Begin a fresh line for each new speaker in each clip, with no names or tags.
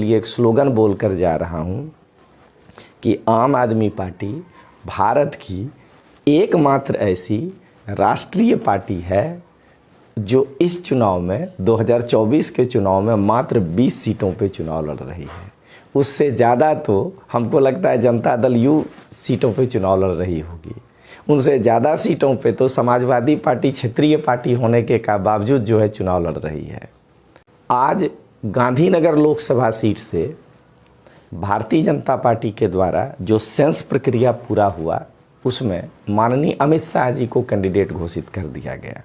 लिए एक स्लोगन बोलकर जा रहा हूं कि आम आदमी पार्टी भारत की एकमात्र ऐसी राष्ट्रीय पार्टी है जो इस चुनाव में 2024 के चुनाव में मात्र 20 सीटों पे चुनाव लड़ रही है। उससे ज़्यादा तो हमको लगता है जनता दल यू सीटों पे चुनाव लड़ रही होगी। उनसे ज़्यादा सीटों पे तो समाजवादी पार्टी क्षेत्रीय पार्टी होने के बावजूद जो है चुनाव लड़ रही है। आज गांधीनगर लोकसभा सीट से भारतीय जनता पार्टी के द्वारा जो सेंस प्रक्रिया पूरा हुआ उसमें माननीय अमित शाह जी को कैंडिडेट घोषित कर दिया गया।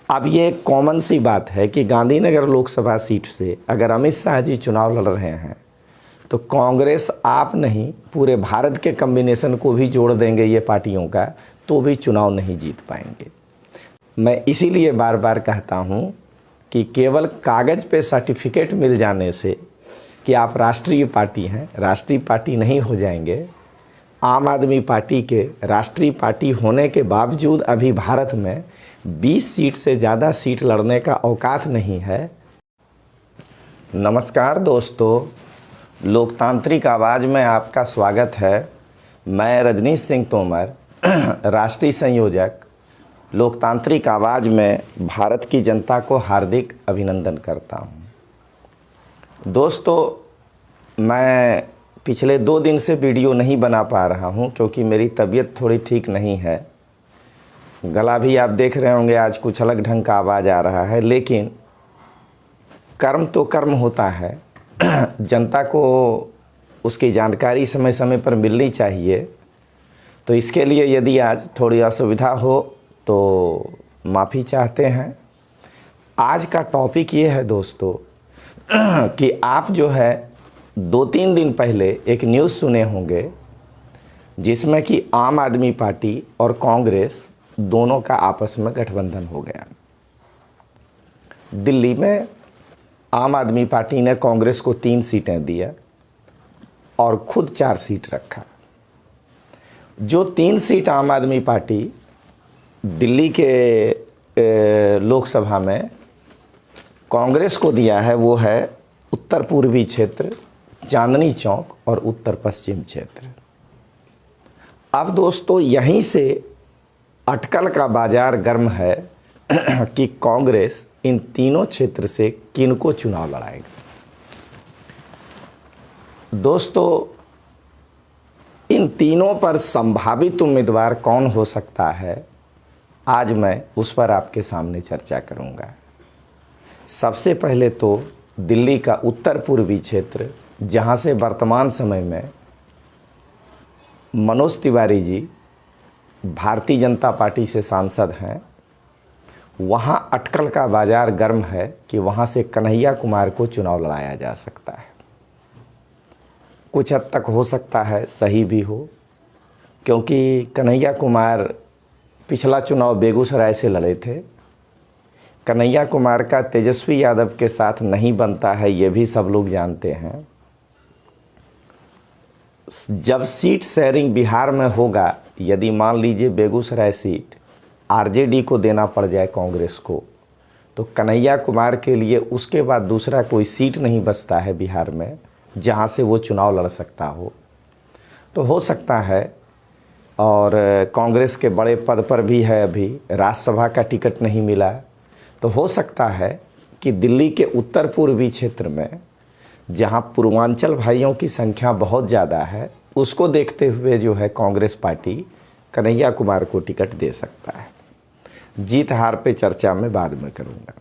अब ये कॉमन सी बात है कि गांधीनगर लोकसभा सीट से अगर अमित शाह जी चुनाव लड़ रहे हैं तो कांग्रेस आप नहीं पूरे भारत के कॉम्बिनेशन को भी जोड़ देंगे ये पार्टियों का तो भी चुनाव नहीं जीत पाएंगे। मैं इसीलिए बार बार कहता हूँ कि केवल कागज़ पे सर्टिफिकेट मिल जाने से कि आप राष्ट्रीय पार्टी हैं, राष्ट्रीय पार्टी नहीं हो जाएंगे। आम आदमी पार्टी के राष्ट्रीय पार्टी होने के बावजूद अभी भारत में 20 सीट से ज़्यादा सीट लड़ने का औकात नहीं है। नमस्कार दोस्तों, लोकतांत्रिक आवाज़ में आपका स्वागत है। मैं रजनीश सिंह तोमर, राष्ट्रीय संयोजक, लोकतांत्रिक आवाज़ में भारत की जनता को हार्दिक अभिनंदन करता हूँ। दोस्तों, मैं पिछले 2 दिन से वीडियो नहीं बना पा रहा हूँ क्योंकि मेरी तबीयत थोड़ी ठीक नहीं है। गला भी आप देख रहे होंगे आज कुछ अलग ढंग का आवाज़ आ रहा है, लेकिन कर्म तो कर्म होता है। जनता को उसकी जानकारी समय समय पर मिलनी चाहिए। तो इसके लिए यदि आज थोड़ी असुविधा हो तो माफ़ी चाहते हैं। आज का टॉपिक ये है दोस्तों कि आप जो है 2-3 दिन पहले एक न्यूज़ सुने होंगे जिसमें कि आम आदमी पार्टी और कांग्रेस दोनों का आपस में गठबंधन हो गया। दिल्ली में आम आदमी पार्टी ने कांग्रेस को 3 सीटें दिया और खुद 4 सीट रखा। जो 3 सीट आम आदमी पार्टी दिल्ली के लोकसभा में कांग्रेस को दिया है वो है उत्तर पूर्वी क्षेत्र, चांदनी चौक और उत्तर पश्चिम क्षेत्र। अब दोस्तों यहीं से अटकल का बाजार गर्म है कि कांग्रेस इन तीनों क्षेत्र से किनको चुनाव लड़ाएगा। दोस्तों, इन तीनों पर संभावित उम्मीदवार कौन हो सकता है, आज मैं उस पर आपके सामने चर्चा करूंगा। सबसे पहले तो दिल्ली का उत्तर पूर्वी क्षेत्र, जहां से वर्तमान समय में मनोज तिवारी जी भारतीय जनता पार्टी से सांसद हैं, वहां अटकल का बाजार गर्म है कि वहां से कन्हैया कुमार को चुनाव लड़ाया जा सकता है। कुछ हद तक हो सकता है सही भी हो, क्योंकि कन्हैया कुमार पिछला चुनाव बेगूसराय से लड़े थे। कन्हैया कुमार का तेजस्वी यादव के साथ नहीं बनता है, ये भी सब लोग जानते हैं। जब सीट शेयरिंग बिहार में होगा, यदि मान लीजिए बेगूसराय सीट आरजेडी को देना पड़ जाए कांग्रेस को, तो कन्हैया कुमार के लिए उसके बाद दूसरा कोई सीट नहीं बचता है बिहार में जहां से वो चुनाव लड़ सकता हो। तो हो सकता है, और कांग्रेस के बड़े पद पर भी है, अभी राज्यसभा का टिकट नहीं मिला, तो हो सकता है कि दिल्ली के उत्तर पूर्वी क्षेत्र में जहां पूर्वांचल भाइयों की संख्या बहुत ज़्यादा है, उसको देखते हुए जो है कांग्रेस पार्टी कन्हैया कुमार को टिकट दे सकता है। जीत हार पे चर्चा मैं बाद में करूंगा।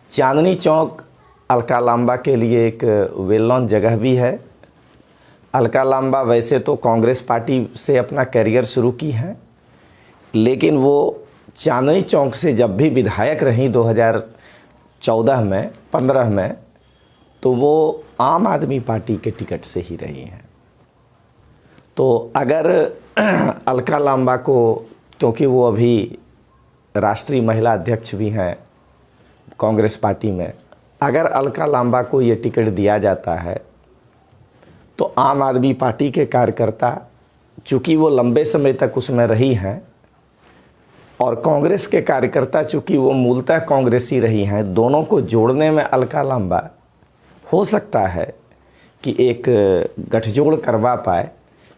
चांदनी चौक अलका लांबा के लिए एक वेल नोन जगह भी है। अलका लांबा वैसे तो कांग्रेस पार्टी से अपना करियर शुरू की हैं, लेकिन वो चांदनी चौक से जब भी विधायक रहीं 2014 में 15 में, तो वो आम आदमी पार्टी के टिकट से ही रही हैं। तो अगर अलका लांबा को, क्योंकि वो अभी राष्ट्रीय महिला अध्यक्ष भी हैं कांग्रेस पार्टी में, अगर अलका लांबा को ये टिकट दिया जाता है तो आम आदमी पार्टी के कार्यकर्ता, चूँकि वो लंबे समय तक उसमें रही हैं, और कांग्रेस के कार्यकर्ता चूँकि वो मूलतः कांग्रेसी रही हैं, दोनों को जोड़ने में अलका लांबा हो सकता है कि एक गठजोड़ करवा पाए,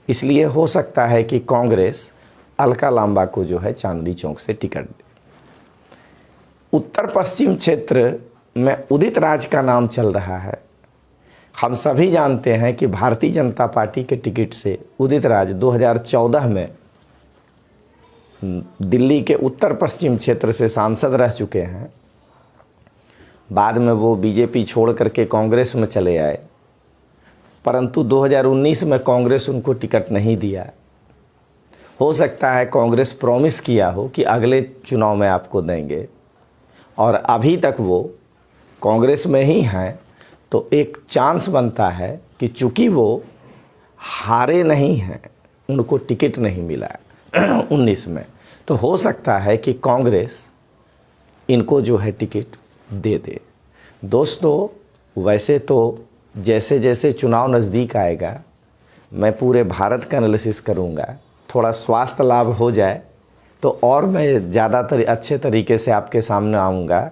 इसलिए हो सकता है कि कांग्रेस अलका लांबा को जो है चांदनी चौक से टिकट दे। उत्तर पश्चिम क्षेत्र में उदित राज का नाम चल रहा है। हम सभी जानते हैं कि भारतीय जनता पार्टी के टिकट से उदित राज 2014 में दिल्ली के उत्तर पश्चिम क्षेत्र से सांसद रह चुके हैं। बाद में वो बीजेपी छोड़ करके कांग्रेस में चले आए, परंतु 2019 में कांग्रेस उनको टिकट नहीं दिया। हो सकता है कांग्रेस प्रॉमिस किया हो कि अगले चुनाव में आपको देंगे, और अभी तक वो कांग्रेस में ही हैं, तो एक चांस बनता है कि चूंकि वो हारे नहीं हैं, उनको टिकट नहीं मिला 19 में, तो हो सकता है कि कांग्रेस इनको जो है टिकट दे दे। दोस्तों, वैसे तो जैसे जैसे चुनाव नज़दीक आएगा मैं पूरे भारत का एनालिसिस करूँगा, थोड़ा स्वास्थ्य लाभ हो जाए तो और मैं ज़्यादा अच्छे तरीके से आपके सामने आऊँगा।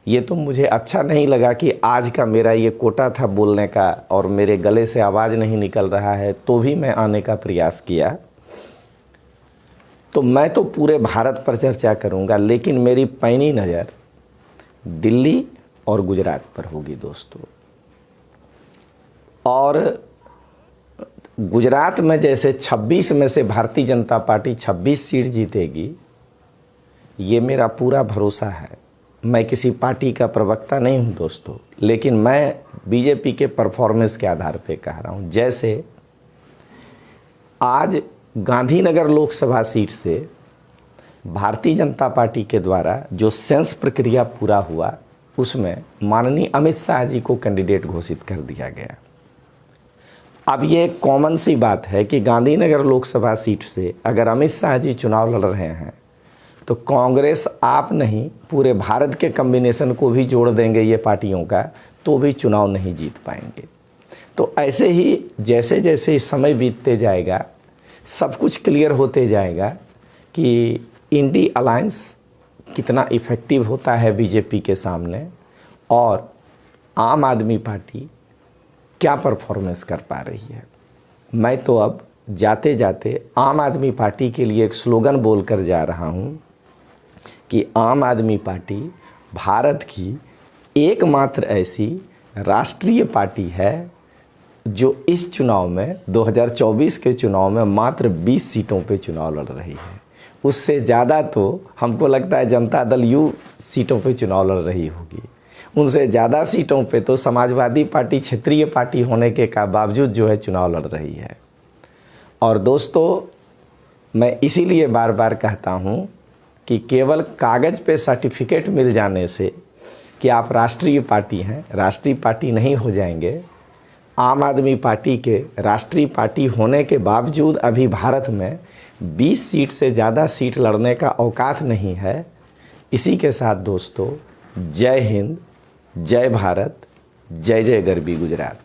ये तो मुझे अच्छा नहीं लगा कि आज का मेरा ये कोटा था बोलने का और मेरे गले से आवाज़ नहीं निकल रहा है, तो भी मैं आने का प्रयास किया। तो मैं तो पूरे भारत पर चर्चा करूँगा, लेकिन मेरी पैनी नज़र दिल्ली और गुजरात पर होगी दोस्तों। और गुजरात में जैसे 26 में से भारतीय जनता पार्टी 26 सीट जीतेगी, ये मेरा पूरा भरोसा है। मैं किसी पार्टी का प्रवक्ता नहीं हूँ दोस्तों, लेकिन मैं बीजेपी के परफॉर्मेंस के आधार पे कह रहा हूँ। जैसे आज गांधीनगर लोकसभा सीट से भारतीय जनता पार्टी के द्वारा जो सेंस प्रक्रिया पूरा हुआ, उसमें माननीय अमित शाह जी को कैंडिडेट घोषित कर दिया गया। अब ये एक कॉमन सी बात है कि गांधीनगर लोकसभा सीट से अगर अमित शाह जी चुनाव लड़ रहे हैं तो कांग्रेस आप नहीं पूरे भारत के कॉम्बिनेशन को भी जोड़ देंगे ये पार्टियों का, तो भी चुनाव नहीं जीत पाएंगे। तो ऐसे ही जैसे जैसे समय बीतते जाएगा सब कुछ क्लियर होते जाएगा कि इंडी अलायंस कितना इफ़ेक्टिव होता है बीजेपी के सामने, और आम आदमी पार्टी क्या परफॉर्मेंस कर पा रही है। मैं तो अब जाते जाते आम आदमी पार्टी के लिए एक स्लोगन बोलकर जा रहा हूँ कि आम आदमी पार्टी भारत की एकमात्र ऐसी राष्ट्रीय पार्टी है जो इस चुनाव में 2024 के चुनाव में मात्र 20 सीटों पे चुनाव लड़ रही है। उससे ज़्यादा तो हमको लगता है जनता दल यू सीटों पे चुनाव लड़ रही होगी। उनसे ज़्यादा सीटों पे तो समाजवादी पार्टी क्षेत्रीय पार्टी होने के बावजूद जो है चुनाव लड़ रही है। और दोस्तों, मैं इसीलिए बार बार कहता हूँ कि केवल कागज़ पे सर्टिफिकेट मिल जाने से कि आप राष्ट्रीय पार्टी हैं, राष्ट्रीय पार्टी नहीं हो जाएंगे। आम आदमी पार्टी के राष्ट्रीय पार्टी होने के बावजूद अभी भारत में 20 सीट से ज़्यादा सीट लड़ने का औकात नहीं है। इसी के साथ दोस्तों, जय हिंद, जय भारत, जय जय गरबी गुजरात।